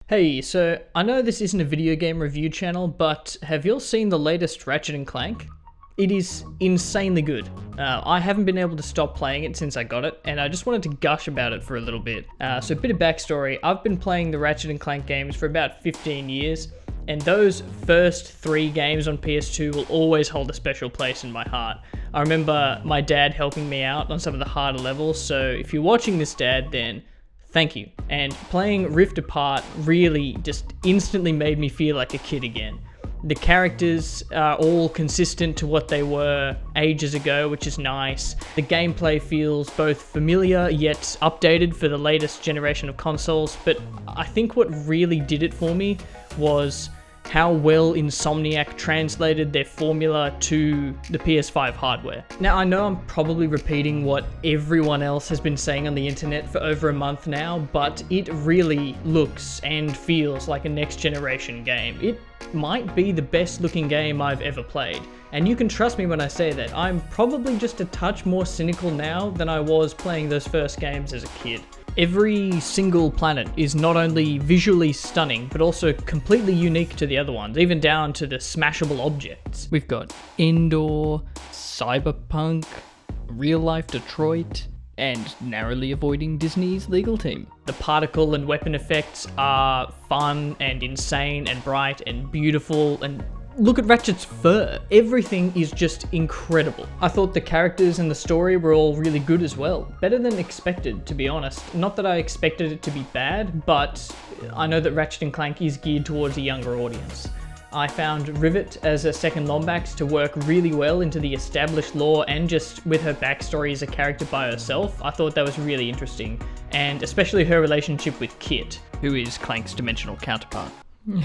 Hey, so I know this isn't a video game review channel, but have you all seen the latest Ratchet and Clank? It is insanely good. I haven't been able to stop playing it since I got it, and I just wanted to gush about it for a little bit. So a bit of backstory, I've been playing the Ratchet and Clank games for about 15 years, and those first 3 games on PS2 will always hold a special place in my heart. I remember my dad helping me out on some of the harder levels, so if you're watching this, Dad, then thank you. And playing Rift Apart really just instantly made me feel like a kid again. The characters are all consistent to what they were ages ago, which is nice. The gameplay feels both familiar yet updated for the latest generation of consoles, but I think what really did it for me was how well Insomniac translated their formula to the PS5 hardware. Now, I know I'm probably repeating what everyone else has been saying on the internet for over a month now, but it really looks and feels like a next generation game. It might be the best looking game I've ever played. And you can trust me when I say that. I'm probably just a touch more cynical now than I was playing those first games as a kid. Every single planet is not only visually stunning, but also completely unique to the other ones, even down to the smashable objects. We've got indoor, cyberpunk, real-life Detroit, and narrowly avoiding Disney's legal team. The particle and weapon effects are fun and insane and bright and beautiful, and look at Ratchet's fur. Everything is just incredible. I thought the characters and the story were all really good as well. Better than expected, to be honest. Not that I expected it to be bad, but I know that Ratchet and Clank is geared towards a younger audience. I found Rivet as a second Lombax to work really well into the established lore and just with her backstory as a character by herself. I thought that was really interesting, and especially her relationship with Kit, who is Clank's dimensional counterpart.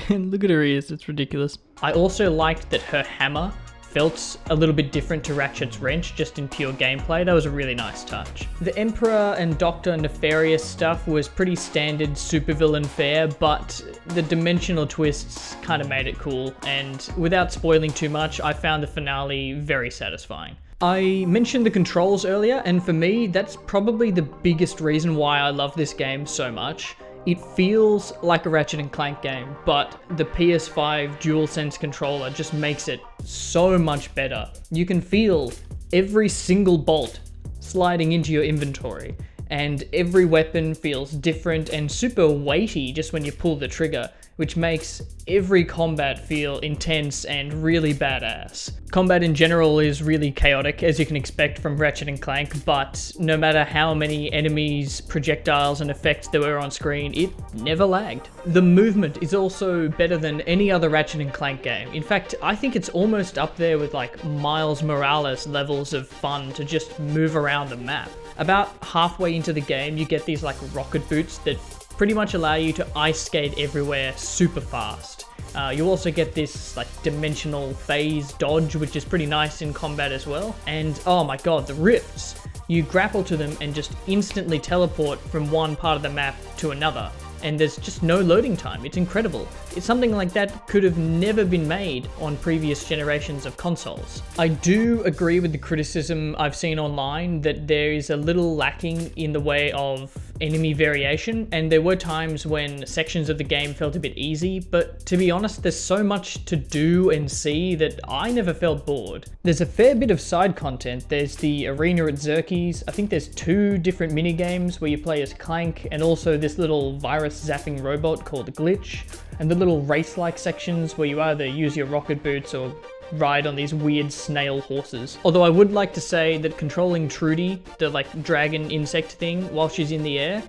Look at her ears, it's ridiculous. I also liked that her hammer felt a little bit different to Ratchet's wrench, just in pure gameplay. That was a really nice touch. The Emperor and Dr. Nefarious stuff was pretty standard supervillain fare, but the dimensional twists kind of made it cool, and without spoiling too much, I found the finale very satisfying. I mentioned the controls earlier, and for me, that's probably the biggest reason why I love this game so much. It feels like a Ratchet and Clank game, but the PS5 DualSense controller just makes it so much better. You can feel every single bolt sliding into your inventory, and every weapon feels different and super weighty just when you pull the trigger, which makes every combat feel intense and really badass. Combat in general is really chaotic, as you can expect from Ratchet and Clank, but no matter how many enemies, projectiles, and effects there were on screen, it never lagged. The movement is also better than any other Ratchet and Clank game. In fact, I think it's almost up there with like Miles Morales levels of fun to just move around the map. About halfway into the game, you get these like rocket boots that pretty much allow you to ice skate everywhere super fast. You also get this like dimensional phase dodge, which is pretty nice in combat as well. And oh my god, the rifts. You grapple to them and just instantly teleport from one part of the map to another. And there's just no loading time. It's incredible. It's something like that could have never been made on previous generations of consoles. I do agree with the criticism I've seen online that there is a little lacking in the way of enemy variation, and there were times when sections of the game felt a bit easy, but to be honest, there's so much to do and see that I never felt bored. There's a fair bit of side content. There's the arena at Xerxes. I think there's 2 different minigames where you play as Clank, and also this little virus zapping robot called Glitch, and the little race-like sections where you either use your rocket boots or ride on these weird snail horses. Although I would like to say that controlling Trudy, the like dragon insect thing, while she's in the air,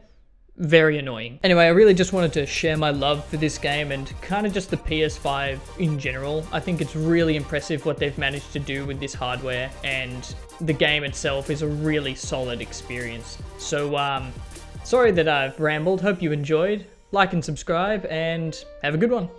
very annoying. Anyway, I really just wanted to share my love for this game and kind of just the PS5 in general. I think it's really impressive what they've managed to do with this hardware, and the game itself is a really solid experience. So, sorry that I've rambled, hope you enjoyed. Like and subscribe, and have a good one.